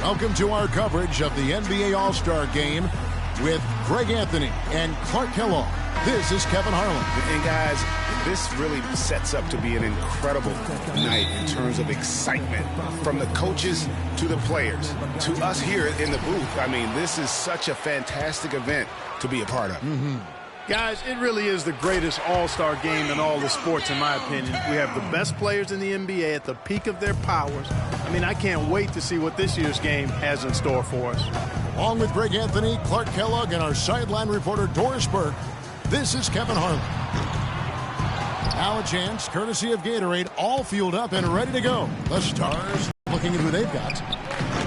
Welcome to our coverage of the NBA All-Star Game with Greg Anthony and Clark Kellogg. This is Kevin Harlan. And guys, this really sets up to be an incredible night in terms of excitement from the coaches to the players to us here in the booth. I mean, this is such a fantastic event to be a part of. Guys, it really is the greatest all-star game in all the sports, in my opinion. We have the best players in the NBA at the peak of their powers. I mean, I can't wait to see what this year's game has in store for us. Along with Greg Anthony, Clark Kellogg, and our sideline reporter Doris Burke, this is Kevin Harlan. Now a chance, courtesy of Gatorade, all fueled up and ready to go. The Stars looking at who they've got.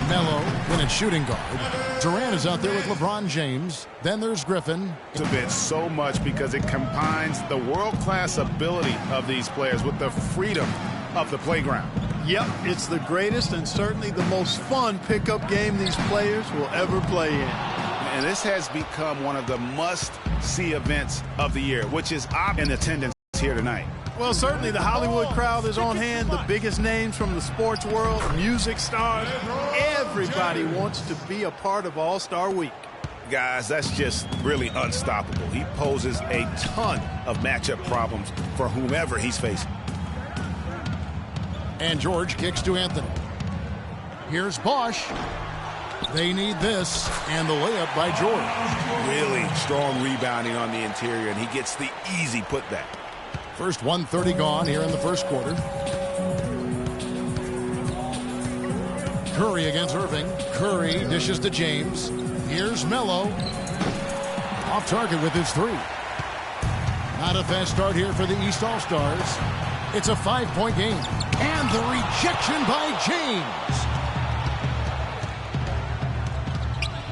Melo in at shooting guard. Durant is out there with LeBron James. Then there's Griffin. It's a bit so much because it combines the world-class ability of these players with the freedom of the playground. Yep, it's the greatest and certainly the most fun pickup game these players will ever play in. And this has become one of the must-see events of the year, which is in attendance here tonight. Well, certainly the Hollywood crowd is on hand, the biggest names from the sports world, music stars. Everybody wants to be a part of All-Star Week. Guys, that's just really unstoppable. He poses a ton of matchup problems for whomever he's facing. And George kicks to Anthony. Here's Bosch. They need this, and the layup by George. Really strong rebounding on the interior, and he gets the easy putback. First 1:30 gone here in the first quarter. Curry against Irving. Curry dishes to James. Here's Melo. Off target with his three. Not a fast start here for the East All-Stars. It's a 5-point game. And the rejection by James.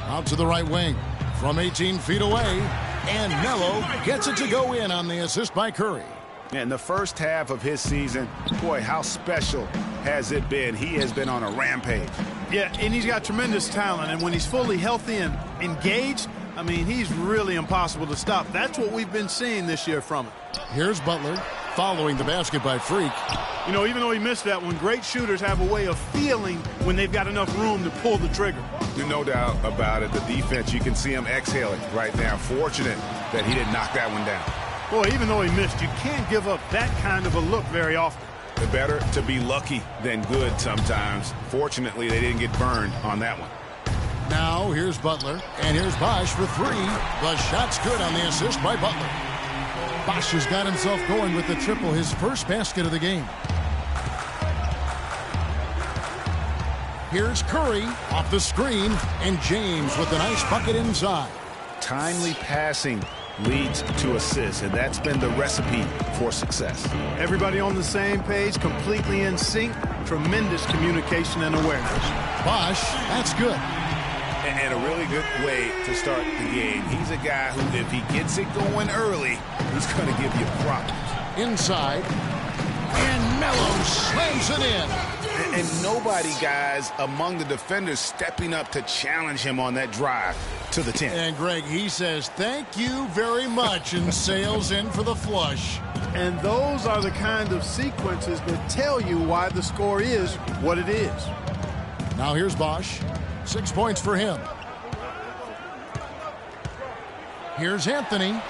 Out to the right wing. From 18 feet away. And Melo gets it to go in on the assist by Curry. In the first half of his season, boy, how special has it been? He has been on a rampage. Yeah, and he's got tremendous talent, and when he's fully healthy and engaged, I mean, he's really impossible to stop. That's what we've been seeing this year from him. Here's Butler following the basket by Freak. You know, even though he missed that one, great shooters have a way of feeling when they've got enough room to pull the trigger. No doubt about it. The defense, you can see him exhaling right now. Fortunate that he didn't knock that one down. Boy, even though he missed, you can't give up that kind of a look very often. Better to be lucky than good sometimes. Fortunately, they didn't get burned on that one. Now here's Butler, and here's Bosch for three. The shot's good on the assist by Butler. Bosch has got himself going with the triple, his first basket of the game. Here's Curry off the screen, and James with a nice bucket inside. Timely passing leads to assists, and that's been the recipe for success. Everybody on the same page, completely in sync, tremendous communication and awareness. Bosch, that's good. And a really good way to start the game. He's a guy who, if he gets it going early, he's going to give you problems. Inside, and Melo slams it in. And nobody, guys, among the defenders stepping up to challenge him on that drive to the 10. And Greg, he says, thank you very much, and sails in for the flush. And those are the kind of sequences that tell you why the score is what it is. Now here's Bosch. 6 points for him. Here's Anthony.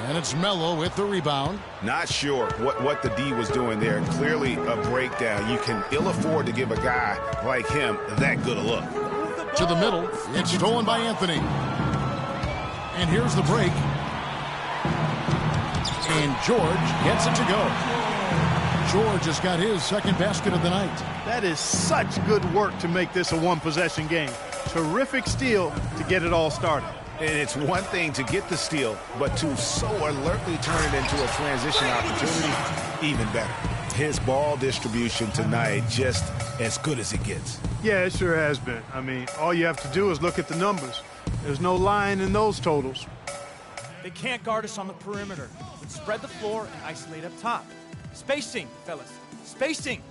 And it's Melo with the rebound. Not sure what the D was doing there. Clearly a breakdown. You can ill afford to give a guy like him that good a look. To the middle. It's stolen by Anthony. And here's the break. And George gets it to go. George has got his second basket of the night. That is such good work to make this a one-possession game. Terrific steal to get it all started. And it's one thing to get the steal, but to so alertly turn it into a transition opportunity, even better. His ball distribution tonight, just as good as it gets. Yeah, it sure has been. I mean, all you have to do is look at the numbers. There's no lying in those totals. They can't guard us on the perimeter. Let's spread the floor and isolate up top. Spacing, fellas. Spacing.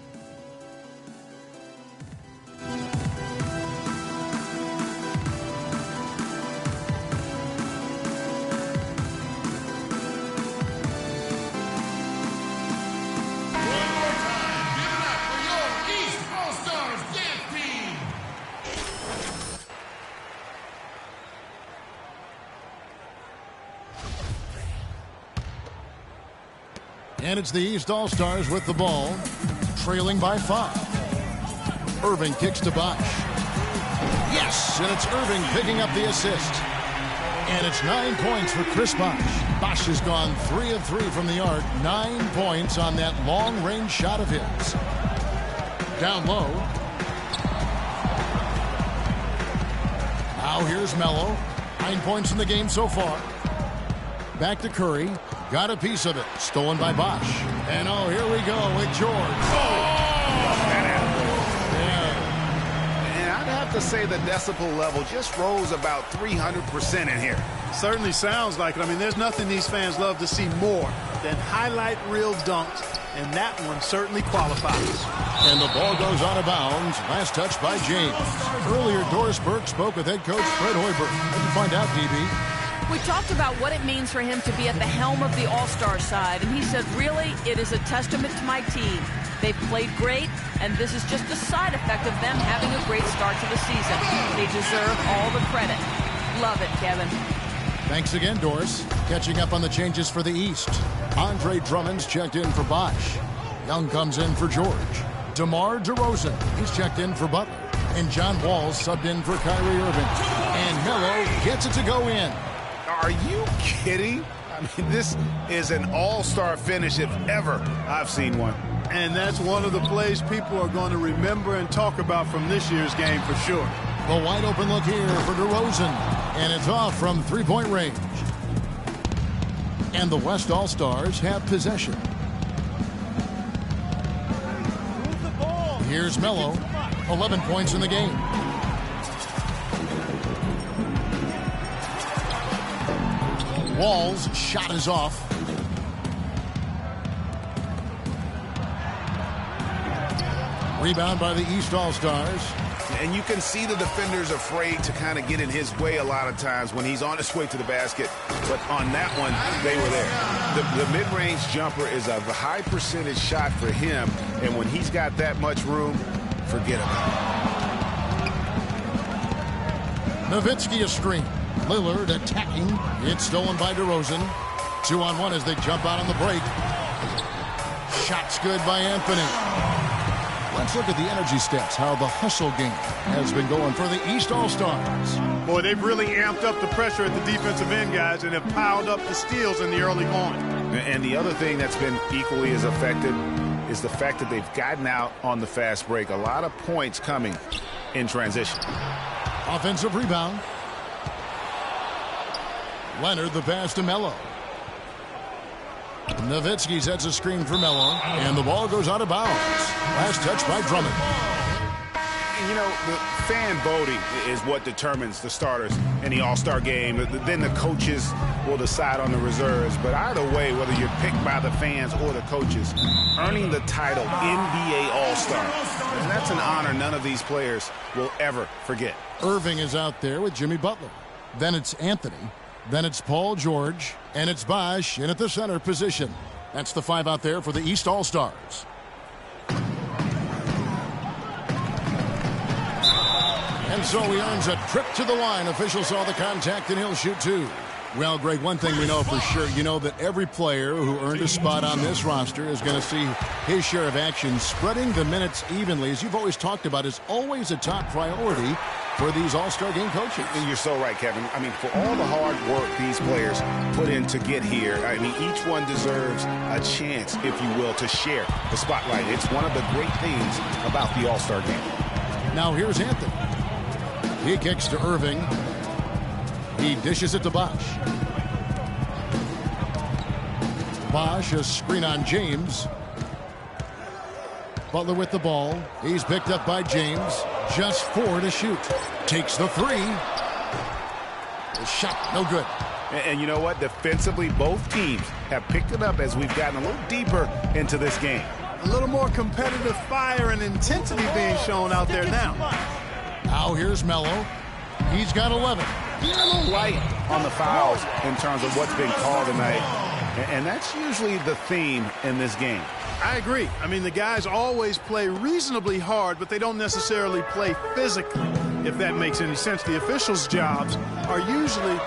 And it's the East All-Stars with the ball, trailing by 5. Irving kicks to Bosch. Yes, and it's Irving picking up the assist. And it's 9 points for Chris Bosch. Bosch has gone 3 of 3 from the arc. 9 points on that long-range shot of his. Down low. Now here's Melo. 9 points in the game so far. Back to Curry. Got a piece of it. Stolen by Bosch. And oh, here we go with George. Oh! To say the decibel level just rose about 300% in here. Certainly sounds like it. I mean, there's nothing these fans love to see more than highlight reel dunks, and that one certainly qualifies. And the ball goes out of bounds. Last touch by James. Earlier, Doris Burke spoke with head coach Fred Hoiberg. What did you find out, DB? We talked about what it means for him to be at the helm of the All-Star side, and he said, really, it is a testament to my team. They've played great, and this is just a side effect of them having a great start to the season. They deserve all the credit. Love it, Kevin. Thanks again, Doris. Catching up on the changes for the East. Andre Drummond's checked in for Bosch. Young comes in for George. DeMar DeRozan, he's checked in for Butler. And John Wall's subbed in for Kyrie Irving. And Melo gets it to go in. Are you kidding? I mean, this is an all-star finish if ever I've seen one. And that's one of the plays people are going to remember and talk about from this year's game for sure. A wide open look here for DeRozan. And it's off from three-point range. And the West All-Stars have possession. Here's Melo. 11 points in the game. Wall's shot is off. Rebound by the East All-Stars. And you can see the defenders afraid to kind of get in his way a lot of times when he's on his way to the basket. But on that one, they were there. The mid-range jumper is a high percentage shot for him. And when he's got that much room, forget about it. Nowitzki a screen. Lillard attacking. It's stolen by DeRozan. 2-on-1 as they jump out on the break. Shots good by Anthony. Let's look at the energy stats, how the hustle game has been going for the East All-Stars. Boy, they've really amped up the pressure at the defensive end, guys, and have piled up the steals in the early going. And the other thing that's been equally as effective is the fact that they've gotten out on the fast break. A lot of points coming in transition. Offensive rebound. Leonard the pass to Melo. Nowitzki sets a screen for Melo, and the ball goes out of bounds. Last touch by Drummond. You know, the fan voting is what determines the starters in the All-Star game. Then the coaches will decide on the reserves. But either way, whether you're picked by the fans or the coaches, earning the title NBA All-Star, and that's an honor none of these players will ever forget. Irving is out there with Jimmy Butler. Then it's Anthony. Then it's Paul George, and it's Bosch in at the center position. That's the 5 out there for the East All-Stars. And so he earns a trip to the line. Official saw the contact, and he'll shoot 2. Well, Greg, one thing we know for sure, you know that every player who earned a spot on this roster is going to see his share of action. Spreading the minutes evenly, as you've always talked about, is always a top priority for these All-Star game coaches. And you're so right, Kevin. I mean, for all the hard work these players put in to get here, I mean, each one deserves a chance, if you will, to share the spotlight. It's one of the great things about the All-Star game. Now here's Anthony. He kicks to Irving. He dishes it to Bosch. Bosch, a screen on James. Butler with the ball. He's picked up by James. Just 4 to shoot. Takes the 3. The shot, no good. And you know what? Defensively, both teams have picked it up as we've gotten a little deeper into this game. A little more competitive fire and intensity being shown out there now. Now here's Melo. He's got 11. A little light on the fouls in terms of what's been called tonight. And that's usually the theme in this game. I agree. I mean, the guys always play reasonably hard, but they don't necessarily play physically, if that makes any sense. The officials' jobs are usually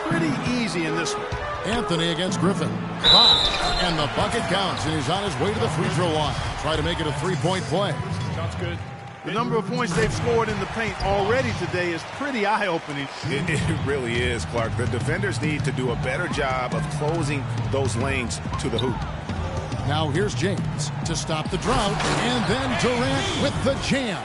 pretty easy in this one. Anthony against Griffin. And the bucket counts, and he's on his way to the free throw line. Try to make it a three-point play. Sounds good. The number of points they've scored in the paint already today is pretty eye-opening. It really is, Clark. The defenders need to do a better job of closing those lanes to the hoop. Now here's James to stop the drought, and then Durant with the jam.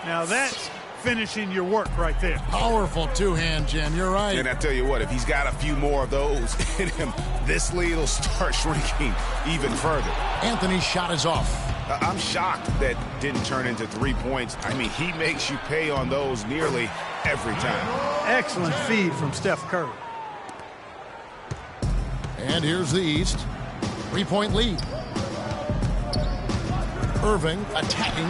Now that's finishing your work right there. Powerful two-hand jam, you're right. And I tell you what, if he's got a few more of those in him, this lead will start shrinking even further. Anthony's shot is off. I'm shocked that didn't turn into 3 points. I mean, he makes you pay on those nearly every time. Excellent feed from Steph Curry. And here's the East. 3-point lead. Irving attacking.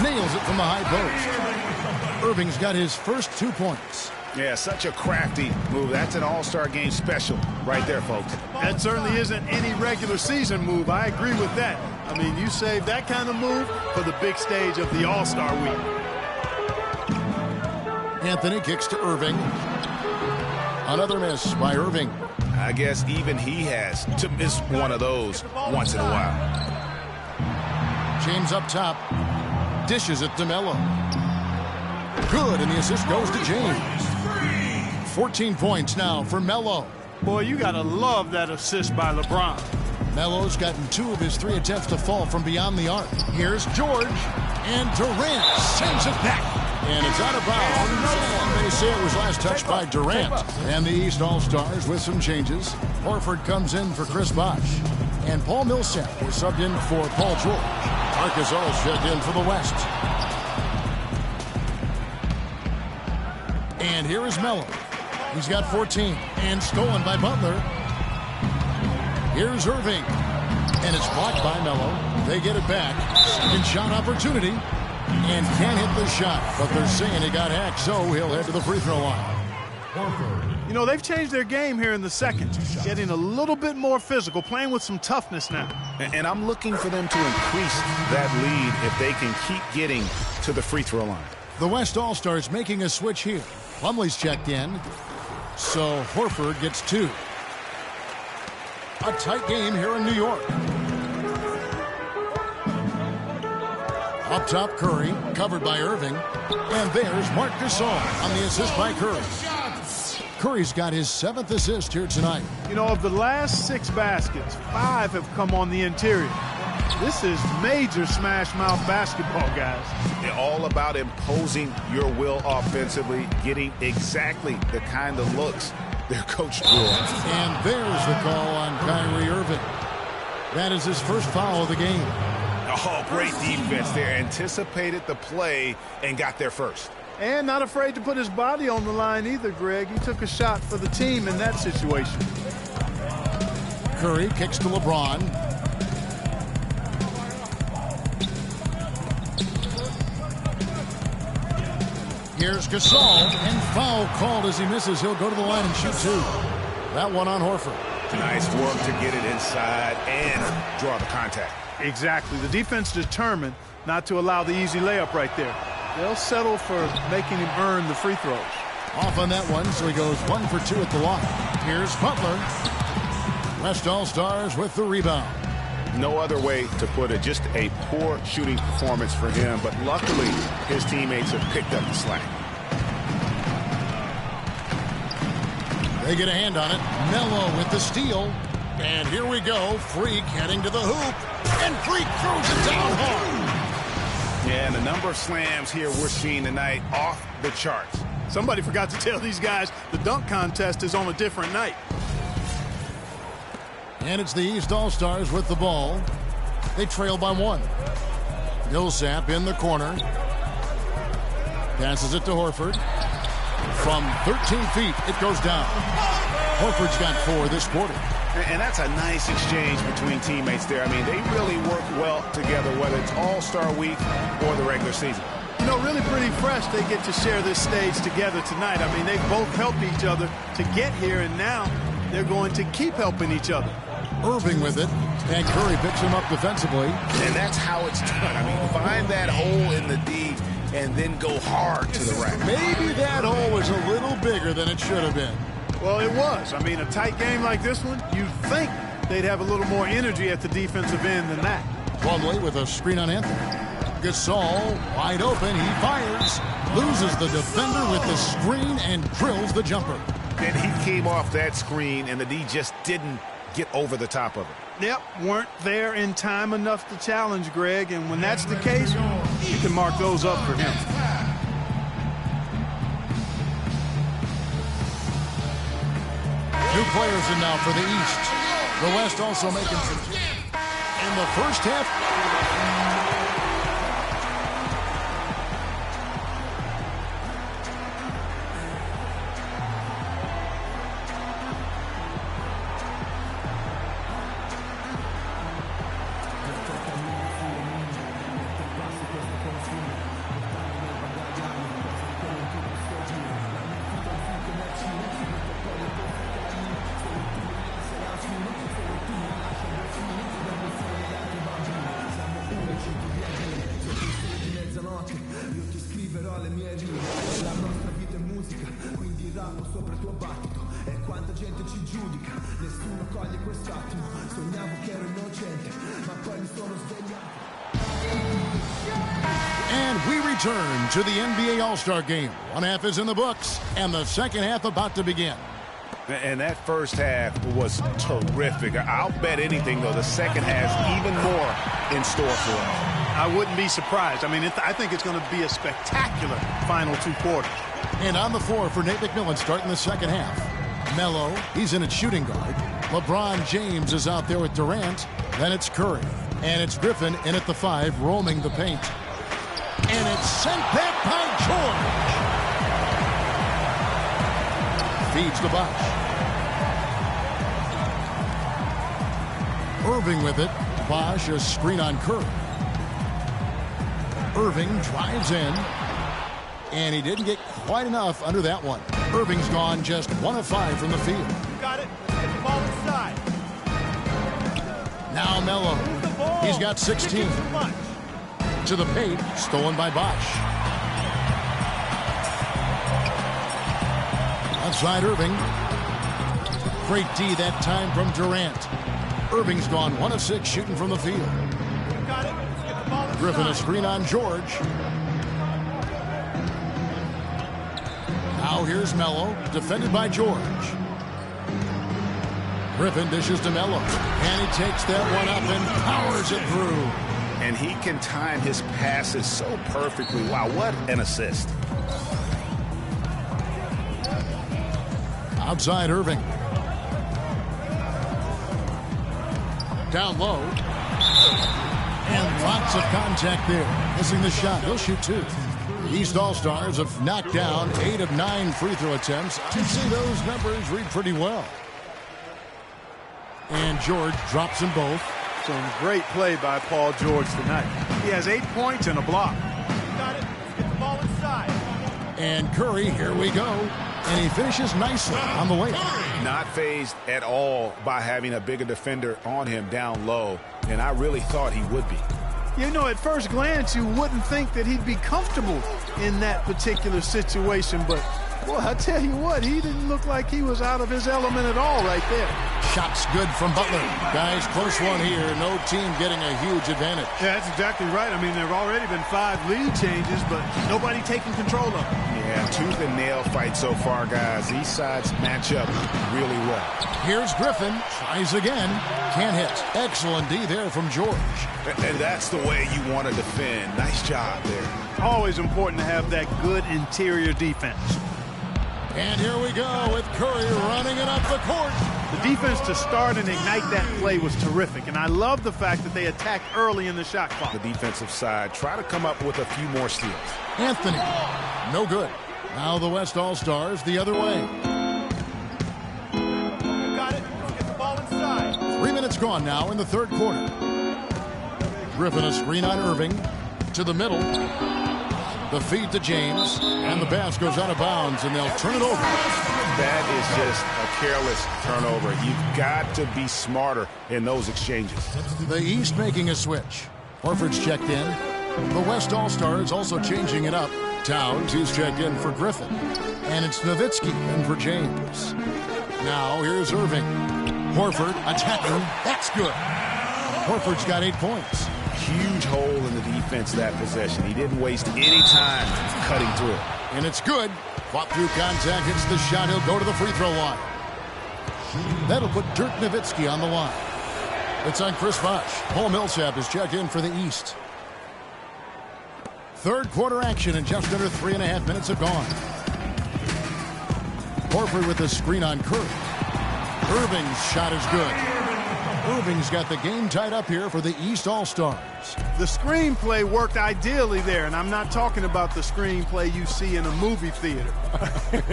Nails it from the high post. Irving's got his first 2 points. Yeah, such a crafty move. That's an all-star game special right there, folks. That certainly isn't any regular season move. I agree with that. I mean, you save that kind of move for the big stage of the All-Star week. Anthony kicks to Irving. Another miss by Irving. I guess even he has to miss one of those once in a while. James up top. Dishes it to Melo. Good, and the assist goes to James. 14 points now for Melo. Boy, you got to love that assist by LeBron. Melo's gotten 2 of his 3 attempts to fall from beyond the arc. Here's George, and Durant sends it back. And it's out of bounds, and they say it was last touched by Durant. And the East All-Stars with some changes. Horford comes in for Chris Bosh. And Paul Millsap is subbed in for Paul George. Marcus All checked in for the West. And here is Melo. He's got 14, and stolen by Butler. Here's Irving, and it's blocked by Melo. They get it back. Second shot opportunity, and can't hit the shot. But they're saying he got hacked, so he'll head to the free throw line. You know, they've changed their game here in the second. Getting a little bit more physical, playing with some toughness now. And I'm looking for them to increase that lead if they can keep getting to the free throw line. The West All-Stars making a switch here. Plumlee's checked in, so Horford gets 2. A tight game here in New York. Up top, Curry, covered by Irving. And there's Marc Gasol on the assist by Curry. Curry's got his 7th assist here tonight. You know, of the last 6 baskets, 5 have come on the interior. This is major smash-mouth basketball, guys. They're all about imposing your will offensively, getting exactly the kind of looks their coach drew. And there's the call on Kyrie Irving. That is his first foul of the game. Oh, great defense there. Anticipated the play and got there first. And not afraid to put his body on the line either, Greg. He took a shot for the team in that situation. Curry kicks to LeBron. Here's Gasol, and foul called as he misses. He'll go to the line and shoot 2. That one on Horford. Nice work to get it inside and draw the contact. Exactly. The defense determined not to allow the easy layup right there. They'll settle for making him earn the free throws. Off on that one, so he goes 1 for 2 at the line. Here's Butler. West All-Stars with the rebound. No other way to put it. Just a poor shooting performance for him, but luckily his teammates have picked up the slack. They get a hand on it. Melo with the steal. And here we go. Freak heading to the hoop. And Freak throws it down hard. Yeah, and the number of slams here we're seeing tonight off the charts. Somebody forgot to tell these guys the dunk contest is on a different night. And it's the East All-Stars with the ball. They trail by 1. Millsap in the corner. Passes it to Horford. From 13 feet, it goes down. Horford's got 4 this quarter. And that's a nice exchange between teammates there. I mean, they really work well together, whether it's All-Star Week or the regular season. You know, really pretty fresh they get to share this stage together tonight. I mean, they both helped each other to get here, and now they're going to keep helping each other. Irving with it, and Curry picks him up defensively. And that's how it's done. I mean, find that hole in the D and then go hard to the rack. Maybe that hole was a little bigger than it should have been. Well, it was. I mean, a tight game like this one, you'd think they'd have a little more energy at the defensive end than that. Plumlee with a screen on Anthony. Gasol wide open. He fires. Loses the defender with the screen and drills the jumper. And he came off that screen, and the D just didn't get over the top of it. Yep, weren't there in time enough to challenge Greg, and when that's the case, you can mark those up for him. New players in now for the East. The West also making some in the first half. And we return to the NBA All-Star Game. One half is in the books, and the second half about to begin. And that first half was terrific. I'll bet anything, though, the second has even more in store for us. I wouldn't be surprised. I mean, I think it's going to be a spectacular final two quarters. And on the floor for Nate McMillan starting the second half. Melo, he's in at shooting guard. LeBron James is out there with Durant. Then it's Curry. And it's Griffin in at the 5, roaming the paint. And it's sent back by George. Feeds the Bosh. Irving with it. Bosh, a screen on Curry. Irving drives in. And he didn't get quite enough under that one. Irving's gone just 1 of 5 from the field. Got it. Let's get the ball inside. Now Melo. He's got 16. To the paint, stolen by Bosh. Outside Irving. Great D that time from Durant. Irving's gone 1 of 6 shooting from the field. Got it. Let's get the ball inside. Griffin a screen on George. Now here's Melo, defended by George. Griffin dishes to Melo, and he takes that one up and powers it through. And he can time his passes so perfectly. Wow, what an assist. Outside Irving. Down low. And lots of contact there. Missing the shot. He'll shoot 2. East All-Stars have knocked down 8 of 9 free throw attempts. I'd say those numbers read pretty well. And George drops them both. Some great play by Paul George tonight. He has 8 points and a block. Got it. Let's get the ball inside. And Curry, here we go. And he finishes nicely on the layup. Not fazed at all by having a bigger defender on him down low. And I really thought he would be. You know, at first glance, you wouldn't think that he'd be comfortable in that particular situation. But, boy, I tell you what, he didn't look like he was out of his element at all right there. Shots good from Butler. Guys, close one here. No team getting a huge advantage. Yeah, that's exactly right. I mean, there have already been 5 lead changes, but nobody taking control of it. Yeah, tooth and nail fight so far, guys. These sides match up really well. Here's Griffin. Tries again. Can't hit. Excellent D there from George. And that's the way you want to defend. Nice job there. Always important to have that good interior defense. And here we go with Curry running it up the court. The defense to start and ignite that play was terrific, and I love the fact that they attacked early in the shot clock. The defensive side try to come up with a few more steals. Anthony, no good. Now the West All-Stars the other way. Got it. Let's get the ball inside. 3 minutes gone now in the third quarter. Griffin a screen on Irving. To the middle. The feed to James. And the pass goes out of bounds, and they'll turn it over. That is just a careless turnover. You've got to be smarter in those exchanges. The East making a switch. Horford's checked in. The West All-Stars also changing it up. Towns, he's checked in for Griffin. And it's Nowitzki in for James. Now here's Irving. Horford attacking. That's good. Horford's got 8 points. Huge hole in the defense that possession. He didn't waste any time cutting through it. And it's good. Fought through contact, hits the shot. He'll go to the free throw line. That'll put Dirk Nowitzki on the line. It's on Chris Bosh. Paul Millsap is checked in for the East. Third quarter action, and just under 3.5 minutes have gone. Horford with the screen on Curry. Irving's shot is good. Irving's got the game tied up here for the East All-Stars. The screenplay worked ideally there, and I'm not talking about the screenplay you see in a movie theater.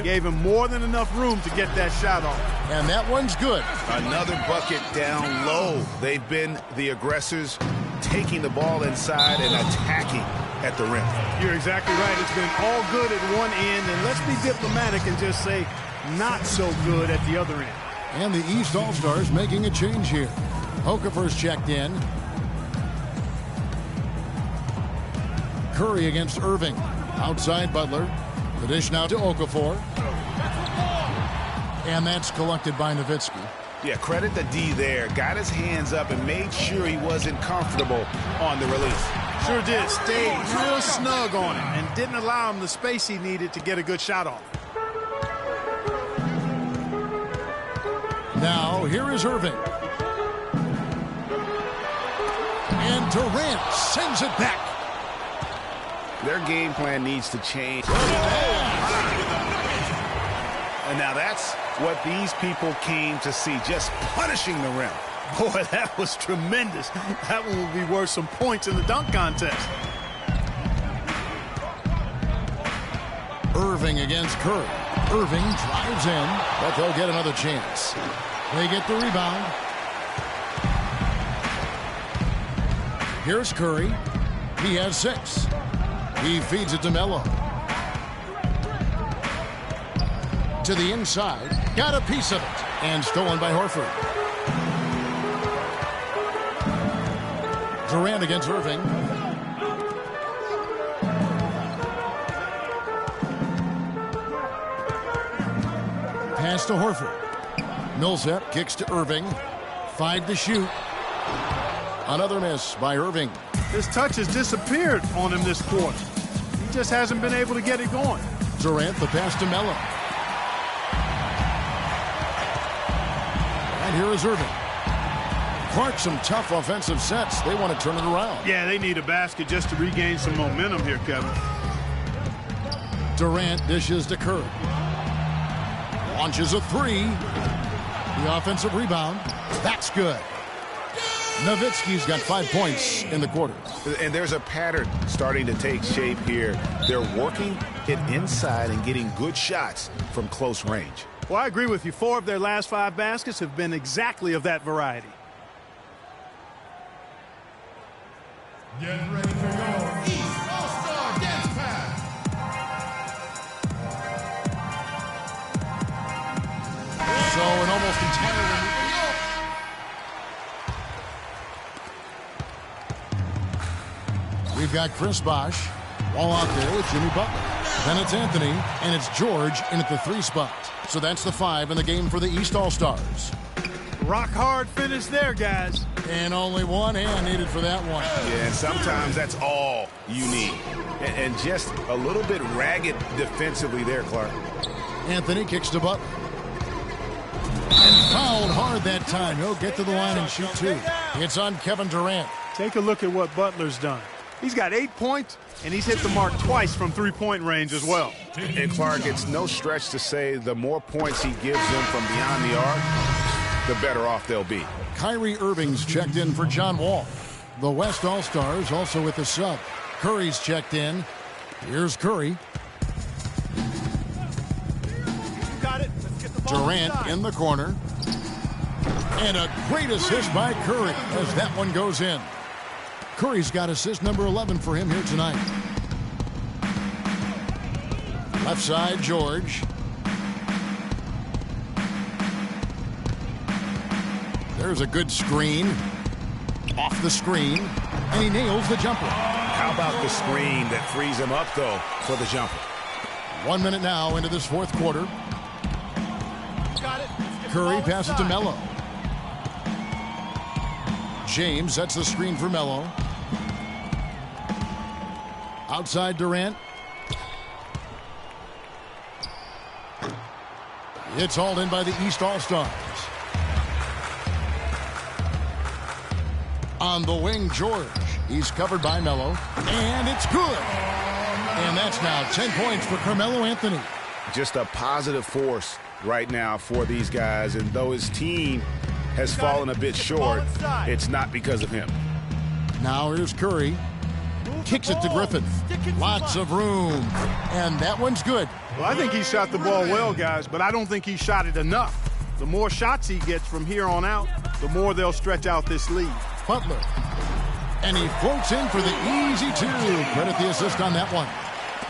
Gave him more than enough room to get that shot off. And that one's good. Another bucket down low. They've been the aggressors, taking the ball inside and attacking at the rim. You're exactly right. It's been all good at one end, and let's be diplomatic and just say not so good at the other end. And the East All-Stars making a change here. Okafor's checked in. Curry against Irving. Outside Butler. The dish now to Okafor. And that's collected by Nowitzki. Yeah, credit the D there. Got his hands up and made sure he wasn't comfortable on the release. Sure did. Stayed real snug on him and didn't allow him the space he needed to get a good shot off. Now, here is Irving. And Durant sends it back. Their game plan needs to change. And now that's what these people came to see, just punishing the rim. Boy, that was tremendous. That one will be worth some points in the dunk contest. Irving against Curry. Irving drives in, but they'll get another chance. They get the rebound. Here's Curry. He has 6. He feeds it to Melo. To the inside. Got a piece of it. And stolen by Horford. Durant against Irving. Pass to Horford. Millsap kicks to Irving. 5 to shoot. Another miss by Irving. His touch has disappeared on him this quarter. He just hasn't been able to get it going. Durant, the pass to Melo. And here is Irving. Clark, some tough offensive sets. They want to turn it around. Yeah, they need a basket just to regain some momentum here, Kevin. Durant dishes to Curry. Launches a 3. The offensive rebound. That's good. Nowitzki's got 5 points in the quarter. And there's a pattern starting to take shape here. They're working it inside and getting good shots from close range. Well, I agree with you. 4 of their last 5 baskets have been exactly of that variety. Get ready for your East All-Star Dance Pass. So an almost entirely... We've got Chris Bosh all out there with Jimmy Butler. Then it's Anthony, and it's George in at the 3 spot. So that's the 5 in the game for the East All-Stars. Rock hard finish there, guys. And only one hand needed for that one. Yeah, and sometimes that's all you need. And just a little bit ragged defensively there, Clark. Anthony kicks to Butler. And fouled hard that time. He'll get to the line and shoot 2. It's on Kevin Durant. Take a look at what Butler's done. He's got 8 points, and he's hit the mark twice from 3-point range as well. And Clark, it's no stretch to say the more points he gives them from beyond the arc, the better off they'll be. Kyrie Irving's checked in for John Wall. The West All-Stars also with the sub. Curry's checked in. Here's Curry. Got it. Let's get the ball Durant inside. in the corner. And a great assist by Curry as that one goes in. Curry's got assist number 11 for him here tonight. Left side, George. There's a good screen. Off the screen. And he nails the jumper. How about the screen that frees him up, though, for the jumper? 1 minute now into this 4th quarter. Got it. Curry passes to Melo. James sets the screen for Melo. Outside Durant. It's hauled in by the East All-Stars. On the wing, George. He's covered by Melo. And it's good. And that's now 10 points for Carmelo Anthony. Just a positive force right now for these guys. And though his team has fallen a bit short, it's not because of him. Now here's Curry. Kicks it to Griffin. Lots of room. And that one's good. Well, I think he shot the ball well, guys, but I don't think he shot it enough. The more shots he gets from here on out, the more they'll stretch out this lead. Butler. And he floats in for the easy two. Credit the assist on that one.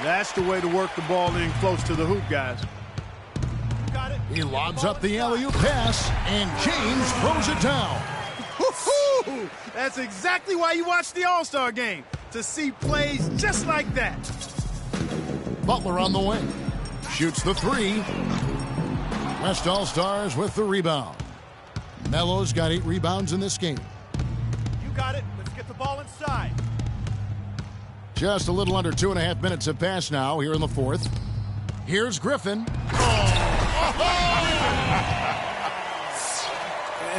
That's the way to work the ball in close to the hoop, guys. He lobs up the alley-oop pass, and James throws it down. Woo-hoo! That's exactly why you watch the All-Star game, to see plays just like that. Butler on the wing. Shoots the three. West All-Stars with the rebound. Melo's got 8 rebounds in this game. You got it. Let's get the ball inside. Just a little under 2.5 minutes have passed now here in the fourth. Here's Griffin.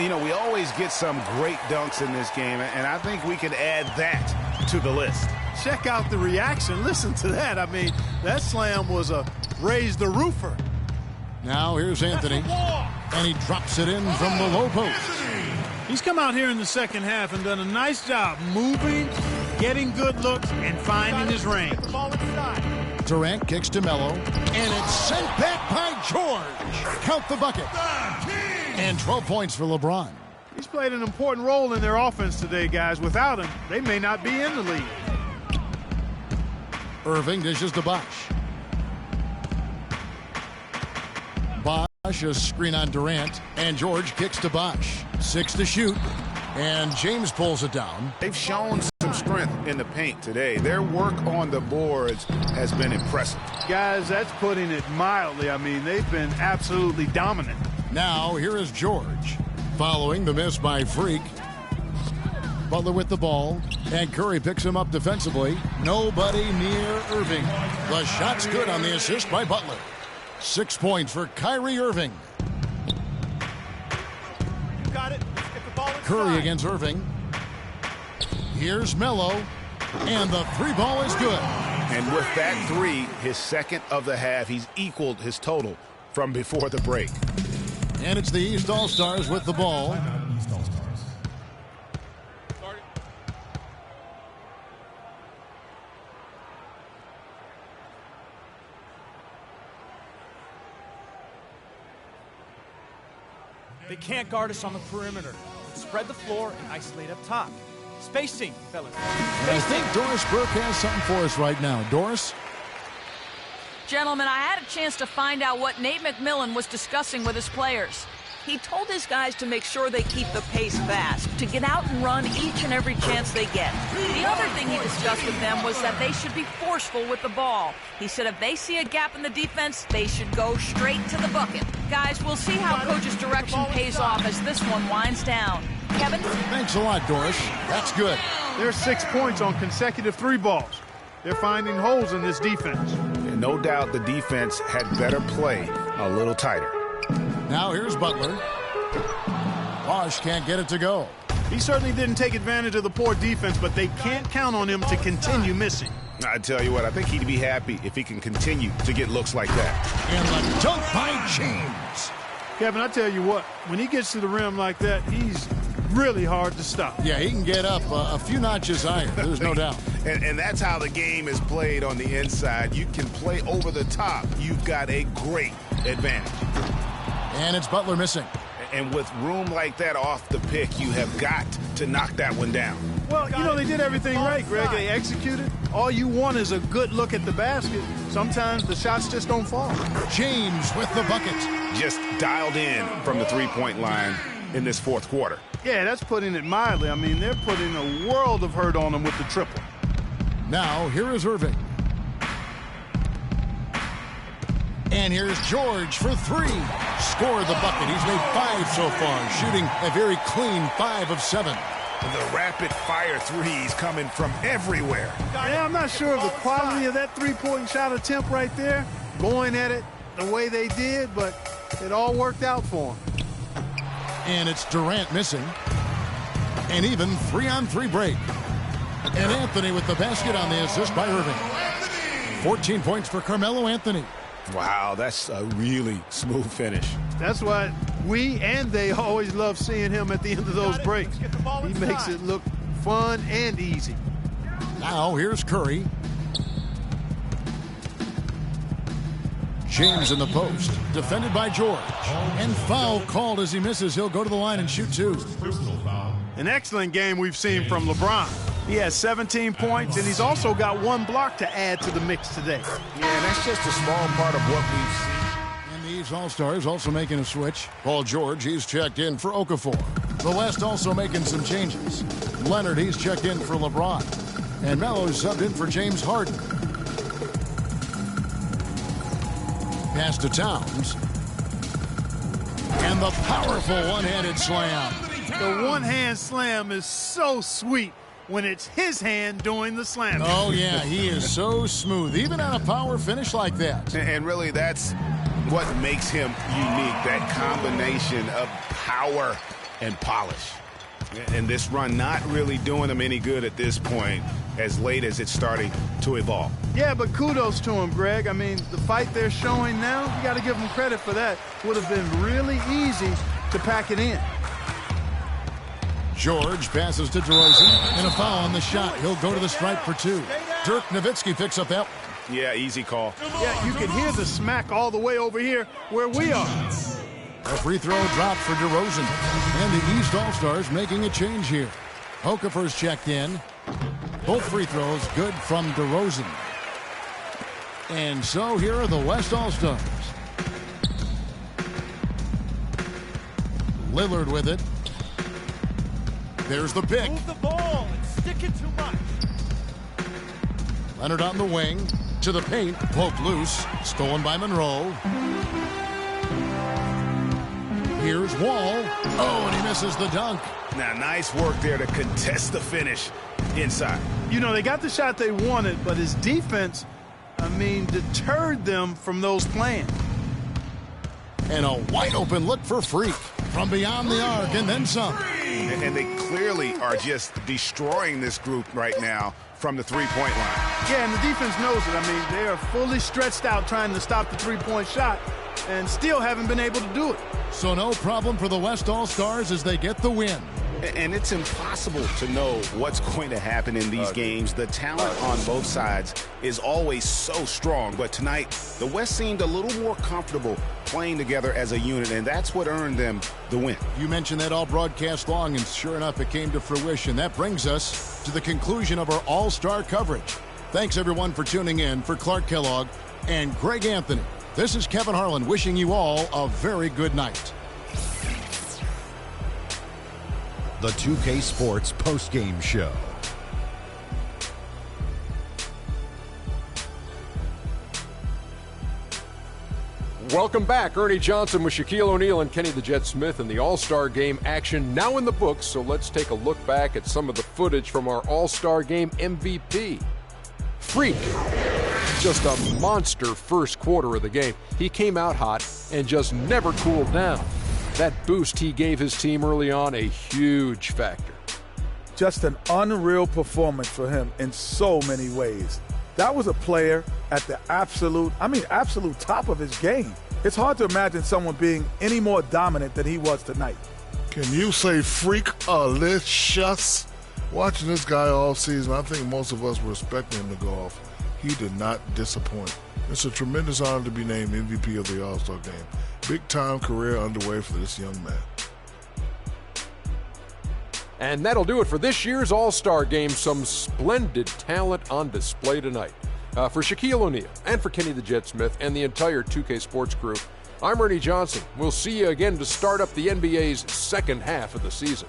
You know, we always get some great dunks in this game, and I think we can add that to the list. Check out the reaction. Listen to that. I mean, that slam was a raise the roofer. Now here's Anthony, and he drops it in from the low post. He's come out here in the second half and done a nice job moving, getting good looks, and finding his range. Durant kicks to Melo, and it's sent back by George. Count the bucket. And 12 points for LeBron. He's played an important role in their offense today, guys. Without him, they may not be in the lead. Irving dishes to Bosh. Bosh, a screen on Durant, and George kicks to Bosh. 6 to shoot, and James pulls it down. They've shown some strength in the paint today. Their work on the boards has been impressive. Guys, that's putting it mildly. I mean, they've been absolutely dominant. Now, here is George. Following the miss by Freak. Butler with the ball, and Curry picks him up defensively. Nobody near Irving. The shot's good on the assist by Butler. 6 points for Kyrie Irving. You got it. Let's get the ball inside. Curry against Irving. Here's Melo, and the 3 ball is good. And with that 3, his second of the half, he's equaled his total from before the break. And it's the East All-Stars with the ball. They can't guard us on the perimeter. Spread the floor and isolate up top. Spacing, fellas. And I think Doris Burke has something for us right now. Doris? Gentlemen, I had a chance to find out what Nate McMillan was discussing with his players. He told his guys to make sure they keep the pace fast, to get out and run each and every chance they get. The other thing he discussed with them was that they should be forceful with the ball. He said if they see a gap in the defense, they should go straight to the bucket. Guys, we'll see how Coach's direction pays off as this one winds down. Kevin? Thanks a lot, Doris. That's good. There's 6 points on consecutive 3 balls. They're finding holes in this defense. And no doubt the defense had better play a little tighter. Now here's Butler. Bosh can't get it to go. He certainly didn't take advantage of the poor defense, but they can't count on him to continue missing. I tell you what, I think he'd be happy if he can continue to get looks like that. And the dunk by James. Kevin, I tell you what, when he gets to the rim like that, he's really hard to stop. Yeah, he can get up a few notches higher. There's no doubt. And that's how the game is played on the inside. You can play over the top. You've got a great advantage. And it's Butler missing. And with room like that off the pick, you have got to knock that one down. Well, you know, they did everything right, Greg. They executed. All you want is a good look at the basket. Sometimes the shots just don't fall. James with the bucket. Just dialed in from the three-point line in this fourth quarter. Yeah, that's putting it mildly. I mean, they're putting a world of hurt on them with the triple. Now, here is Irving. And here's George for 3. Scored the bucket. He's made 5 so far, shooting a very clean 5 of 7. The rapid-fire threes coming from everywhere. Yeah, I'm not sure of the quality of that three-point shot attempt right there, going at it the way they did, but it all worked out for him. And it's Durant missing. And even 3-on-3 break. And Anthony with the basket on the assist by Irving. 14 points for Carmelo Anthony. Wow, that's a really smooth finish. That's why we and they always love seeing him at the end of those breaks. He makes it look fun and easy. Now here's Curry. James in the post, defended by George. And foul called as he misses. He'll go to the line and shoot 2. An excellent game we've seen from LeBron. He has 17 points, and he's also got 1 block to add to the mix today. Yeah, and that's just a small part of what we've seen. And these All-Stars also making a switch. Paul George, he's checked in for Okafor. The West also making some changes. Leonard, he's checked in for LeBron. And Melo's subbed in for James Harden. Pass to Towns. And the powerful one-handed slam. The one-hand slam is so sweet when it's his hand doing the slam. Oh, yeah, he is so smooth, even on a power finish like that. And really, that's what makes him unique, that combination of power and polish. And this run not really doing him any good at this point, as late as it's starting to evolve. Yeah, but kudos to him, Greg. I mean, the fight they're showing now, you got to give them credit for that. Would have been really easy to pack it in. George passes to DeRozan, and a foul on the shot. He'll go to the stripe for 2. Dirk Nowitzki picks up that one. Yeah, easy call. Yeah, you can hear the smack all the way over here where we are. A free throw dropped for DeRozan. And the East All-Stars making a change here. Okafor's checked in. Both free throws good from DeRozan. And so here are the West All-Stars. Lillard with it. There's the pick. Move the ball and stick it too much. Leonard on the wing. To the paint. Poked loose. Stolen by Monroe. Here's Wall. Oh, and he misses the dunk. Now, nice work there to contest the finish inside. You know, they got the shot they wanted, but his defense, deterred them from those plans. And a wide-open look for Freak. From beyond the arc and then some. And they clearly are just destroying this group right now from the three-point line. Yeah, and the defense knows it. They are fully stretched out trying to stop the three-point shot and still haven't been able to do it. So no problem for the West All-Stars as they get the win. And it's impossible to know what's going to happen in these games. The talent on both sides is always so strong. But tonight, the West seemed a little more comfortable playing together as a unit, and that's what earned them the win. You mentioned that all broadcast long, and sure enough, it came to fruition. That brings us to the conclusion of our All-Star coverage. Thanks, everyone, for tuning in. For Clark Kellogg and Greg Anthony, this is Kevin Harlan wishing you all a very good night. The 2K Sports postgame show. Welcome back. Ernie Johnson with Shaquille O'Neal and Kenny the Jet Smith in the All-Star Game action now in the books. So let's take a look back at some of the footage from our All-Star Game MVP. Freak, just a monster first quarter of the game. He came out hot and just never cooled down. That boost he gave his team early on, a huge factor. Just an unreal performance for him in so many ways. That was a player at the absolute top of his game. It's hard to imagine someone being any more dominant than he was tonight. Can you say freak-alicious? Watching this guy all season, I think most of us were expecting him to go off. He did not disappoint. It's a tremendous honor to be named MVP of the All-Star Game. Big-time career underway for this young man. And that'll do it for this year's All-Star Game. Some splendid talent on display tonight. For Shaquille O'Neal and for Kenny the Jet Smith and the entire 2K Sports crew, I'm Ernie Johnson. We'll see you again to start up the NBA's second half of the season.